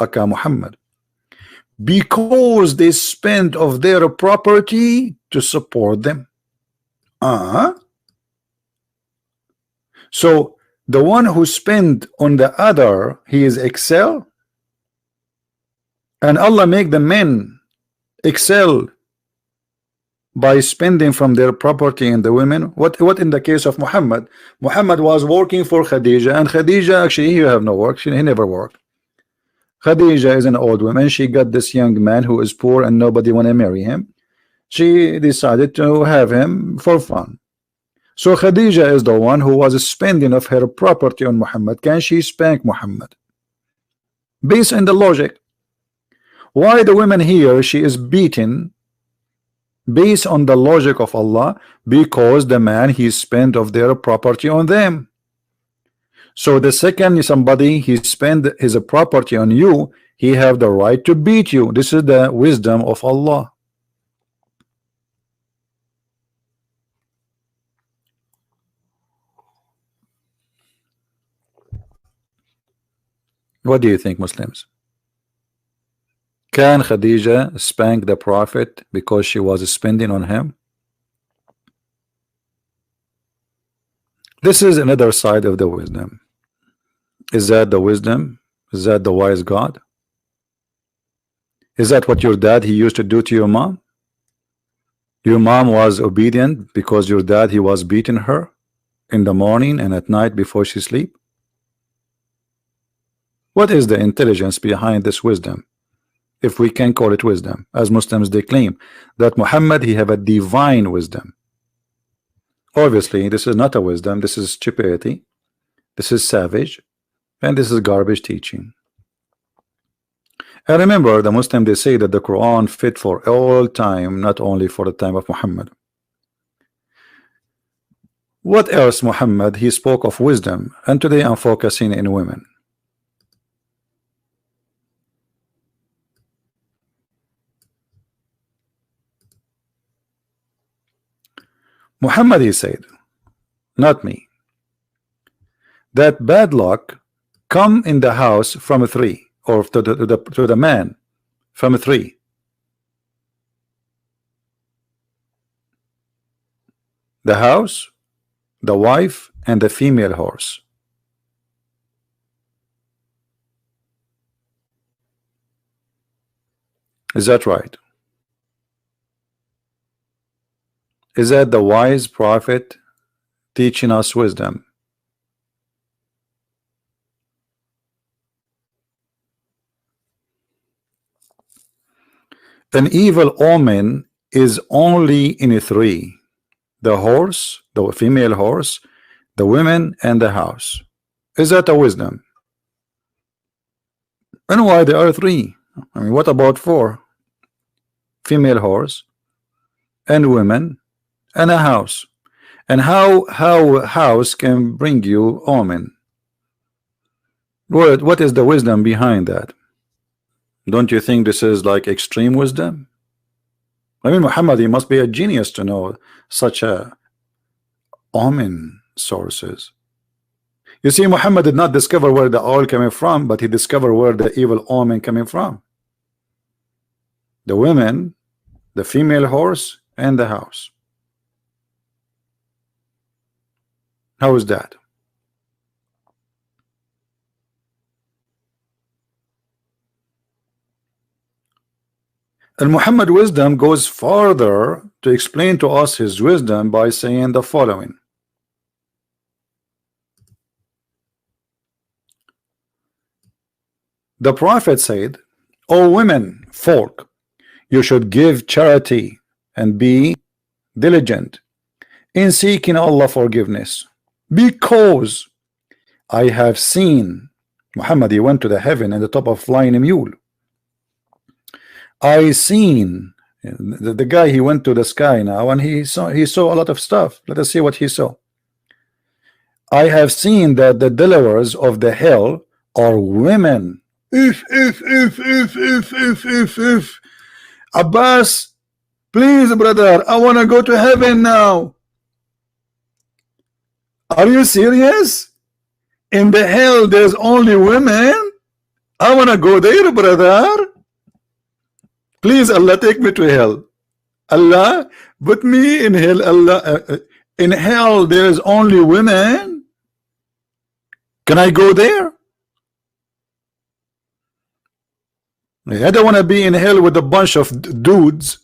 aka Muhammad, because they spend of their property to support them. So the one who spend on the other, he is excel, and Allah make the men excel by spending from their property in the women. What in the case of Muhammad? Muhammad was working for Khadija, and Khadija, actually, he have no work. He never worked. Khadija is an old woman. She got this young man who is poor and nobody want to marry him. She decided to have him for fun. So Khadija is the one who was spending of her property on Muhammad. Can she spank Muhammad? Based on the logic, why the woman here, she is beaten based on the logic of Allah? Because the man, he spent of their property on them. So the second somebody he spend his property on you, he have the right to beat you. This is the wisdom of Allah. What do you think, Muslims? Can Khadija spank the Prophet because she was spending on him? This is another side of the wisdom. Is that the wisdom? Is that the wise God? Is that what your dad, he used to do to your mom? Your mom was obedient because your dad, he was beating her in the morning and at night before she sleep? What is the intelligence behind this wisdom, if we can call it wisdom? As Muslims, they claim that Muhammad, he have a divine wisdom. Obviously this is not a wisdom, this is stupidity, this is savage, and this is garbage teaching. And remember, the Muslim, they say that the Quran fit for all time, not only for the time of Muhammad. What else? Muhammad, he spoke of wisdom, and today I'm focusing in women. Muhammad, he said, not me, that bad luck come in the house from 3, or to the man from 3. The house, the wife, and the female horse. Is that right? Is that the wise prophet teaching us wisdom? An evil omen is only in 3: the horse, the female horse, the women, and the house. Is that a wisdom? And why there are 3? I mean, what about 4? Female horse and women and a house. And how a house can bring you omen? What is the wisdom behind that? Don't you think this is like extreme wisdom? I mean, Muhammad, he must be a genius to know such a omen sources. You see, Muhammad did not discover where the oil coming from, but he discovered where the evil omen coming from. The women, the female horse, and the house. How is that? And Muhammad wisdom goes further to explain to us his wisdom by saying the following. The Prophet said, O women, folk, you should give charity and be diligent in seeking Allah forgiveness, because I have seen, Muhammad, he went to the heaven in the top of flying a mule. I seen the guy, he went to the sky now, and he saw a lot of stuff. Let us see what he saw. I have seen that the dwellers of the hell are women. If Abbas, please brother, I want to go to heaven now. Are you serious? In the hell there's only women? I wanna go there, brother. Please, Allah, take me to hell. Allah, put me in hell. Allah, in hell there is only women. Can I go there? I don't want to be in hell with a bunch of dudes.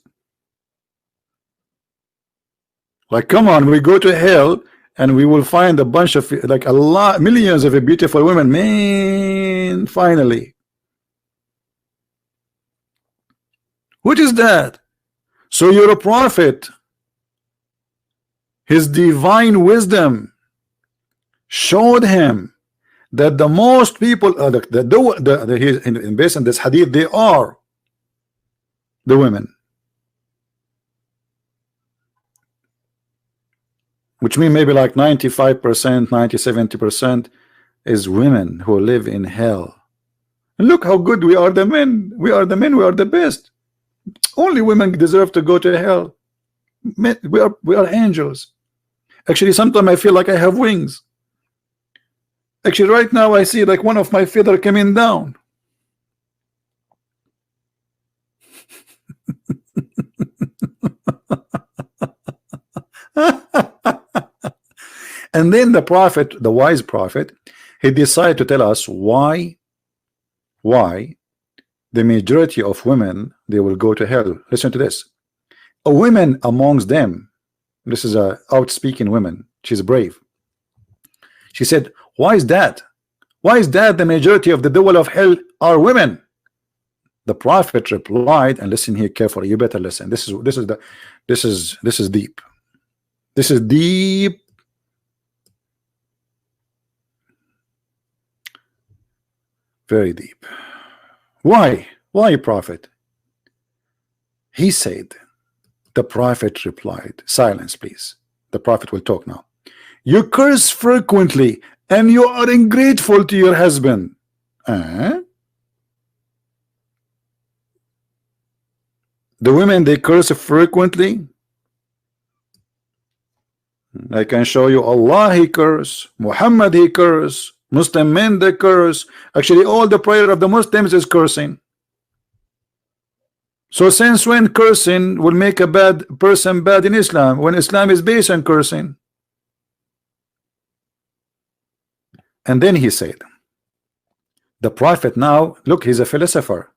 Like, come on, we go to hell and we will find a bunch of, like, a lot, millions of beautiful women. Man, finally. What is that? So you're a prophet. His divine wisdom showed him that the most people, based on this hadith, they are the women, which mean maybe like 95%, 90-70% is women who live in hell. And look how good we are, the men. We are the men. We are the best. Only women deserve to go to hell. Men, we are angels. Actually, sometimes I feel like I have wings. Actually, right now I see like one of my feather coming down. And then the prophet, the wise prophet, he decided to tell us why the majority of women, they will go to hell. Listen to this. A woman amongst them, this is a outspeaking woman, she's brave. She said, why is that? Why is that the majority of the dual of hell are women? The prophet replied, and listen here carefully, you better listen. This is deep. This is deep. Very deep. Why? Why, prophet? He said, the prophet replied, silence please, the prophet will talk now. You curse frequently and you are ungrateful to your husband. The women, they curse frequently. I can show you Allah, he curse, Muhammad, he curse, Muslim men, they curse. Actually, all the prayer of the Muslims is cursing. So since when cursing will make a bad person bad in Islam, when Islam is based on cursing? And then he said, the prophet now, look, he's a philosopher.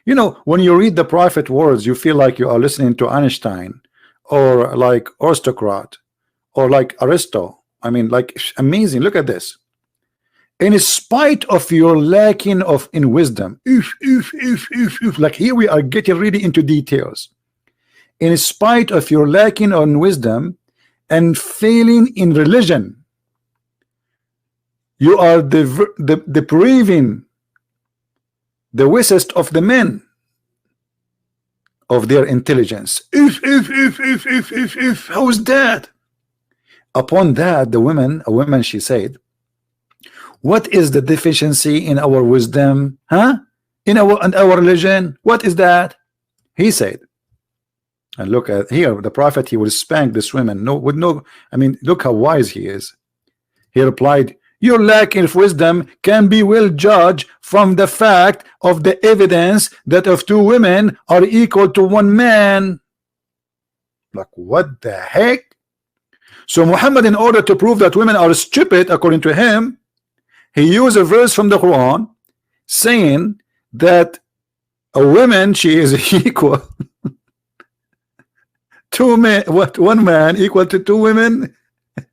You know, when you read the prophet words, you feel like you are listening to Einstein or like aristocrat or like Aristo. I mean, like, amazing. Look at this. In spite of your lacking in wisdom, like here we are getting really into details. In spite of your lacking on wisdom and failing in religion, you are depriving the wisest of the men of their intelligence. How is that? Upon that, a woman, she said, what is the deficiency in our wisdom? In our religion? What is that? He said, and look at here, the prophet, he will spank this woman. I mean, look how wise he is. He replied, your lack of wisdom can be well judged from the fact of the evidence that of two women are equal to one man. Like, what the heck? So Muhammad, in order to prove that women are stupid, according to him, he used a verse from the Quran saying that a woman, she is equal two men, one man equal to two women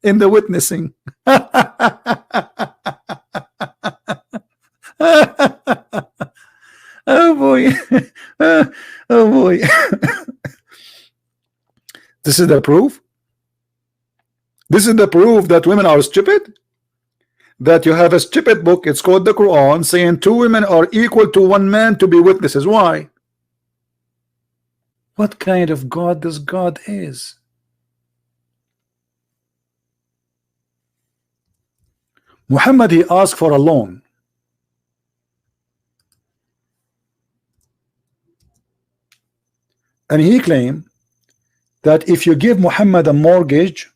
in the witnessing. Oh boy. Oh boy. This is the proof. This is the proof that women are stupid. That you have a stupid book, it's called the Quran, saying two women are equal to one man to be witnesses. Why? What kind of God this God is? Muhammad, he asked for a loan. And he claimed that if you give Muhammad a mortgage,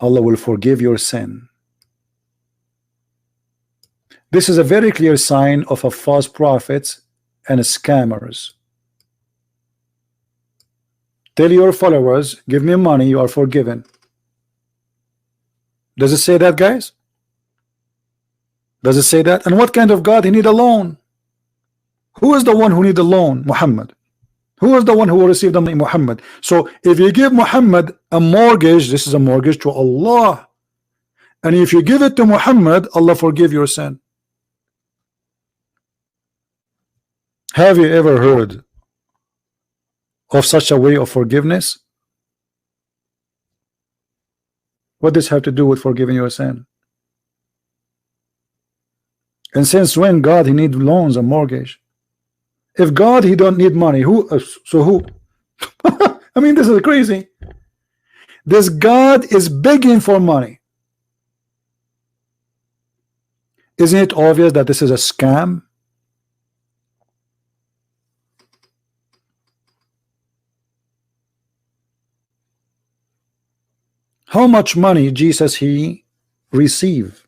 Allah will forgive your sin. This is a very clear sign of a false prophets and scammers. Tell your followers, give me money, you are forgiven. Does it say that, guys? Does it say that? And what kind of God? He need a loan. Who is the one who need a loan? Muhammad. Who is the one who will receive the money? Muhammad. So if you give Muhammad a mortgage, this is a mortgage to Allah. And if you give it to Muhammad, Allah forgive your sin. Have you ever heard of such a way of forgiveness? What does this have to do with forgiving your sin? And since when God he need loans and mortgage? If God he don't need money, who? So who? I mean, this is crazy. This God is begging for money. Isn't it obvious that this is a scam? How much money Jesus he received?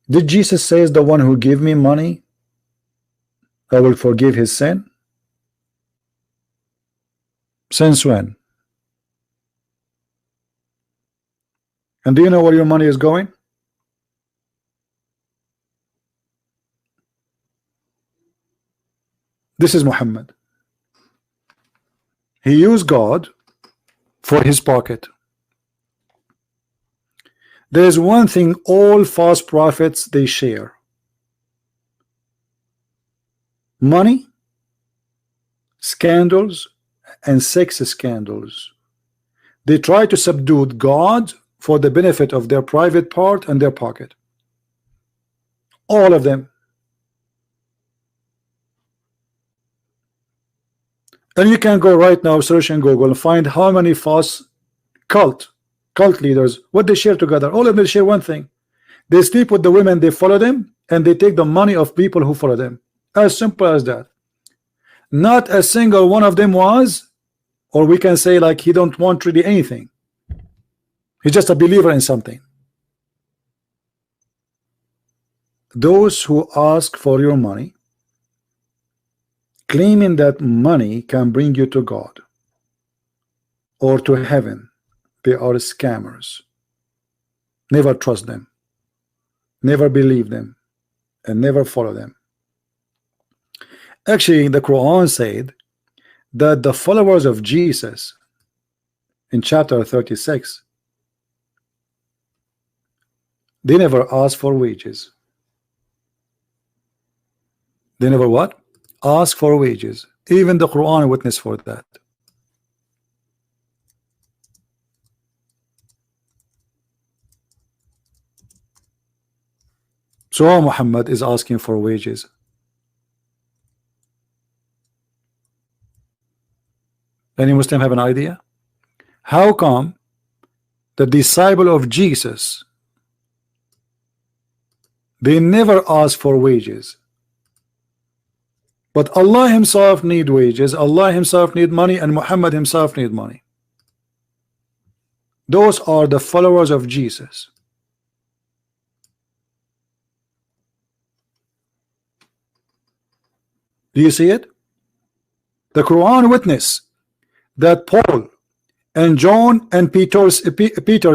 Did Jesus say, the one who give me money, I will forgive his sin? Since when? And do you know where your money is going? This is Muhammad. He used God for his pocket. There is one thing all false prophets they share: money, scandals, and sex scandals. They try to subdue God for the benefit of their private part and their pocket. All of them. And you can go right now, search in Google, and find how many false cult leaders, what they share together. All of them share one thing: they sleep with the women they follow them, and they take the money of people who follow them. As simple as that. Not a single one of them was, or we can say like he don't want really anything. He's just a believer in something. Those who ask for your money, claiming that money can bring you to God or to heaven, they are scammers. Never trust them, never believe them, and never follow them. Actually, the Quran said that the followers of Jesus in chapter 36, they never asked for wages. They never what? Ask for wages. Even the Quran witness for that. So Muhammad is asking for wages. Any Muslim have an idea? How come the disciple of Jesus, they never ask for wages? But Allah himself need wages, Allah himself need money, and Muhammad himself need money. Those are the followers of Jesus. Do you see it? The Quran witness that Paul and John and Peter,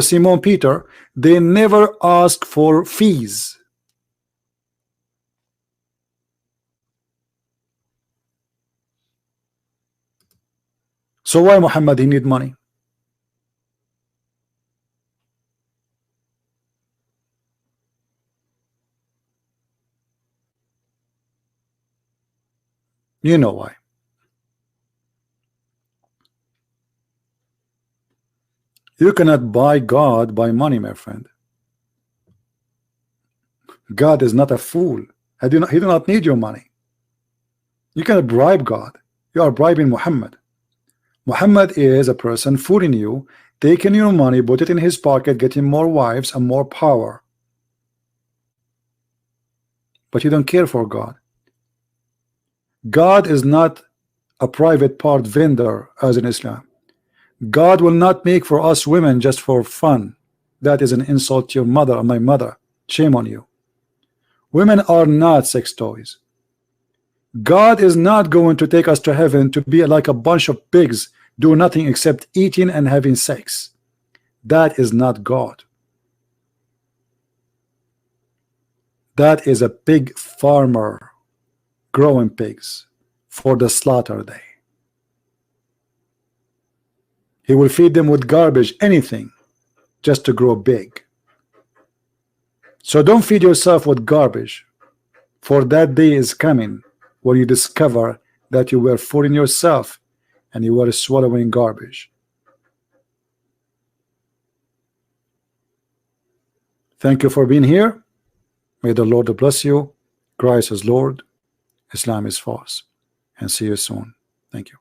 Simon Peter, they never ask for fees. So why Muhammad he need money? You know why. You cannot buy God by money, my friend. God is not a fool. He do not need your money. You cannot bribe God. You are bribing Muhammad. Muhammad is a person fooling you, taking your money, put it in his pocket, getting more wives and more power. But you don't care for God. God is not a private part vendor as in Islam. God will not make for us women just for fun. That is an insult to your mother or my mother. Shame on you. Women are not sex toys. God is not going to take us to heaven to be like a bunch of pigs, do nothing except eating and having sex. That is not God. That is a pig farmer growing pigs for the slaughter day. He will feed them with garbage, anything, just to grow big. So don't feed yourself with garbage, for that day is coming where you discover that you were fooling yourself and you were swallowing garbage. Thank you for being here. May the Lord bless you. Christ is Lord. Islam is false. And see you soon. Thank you.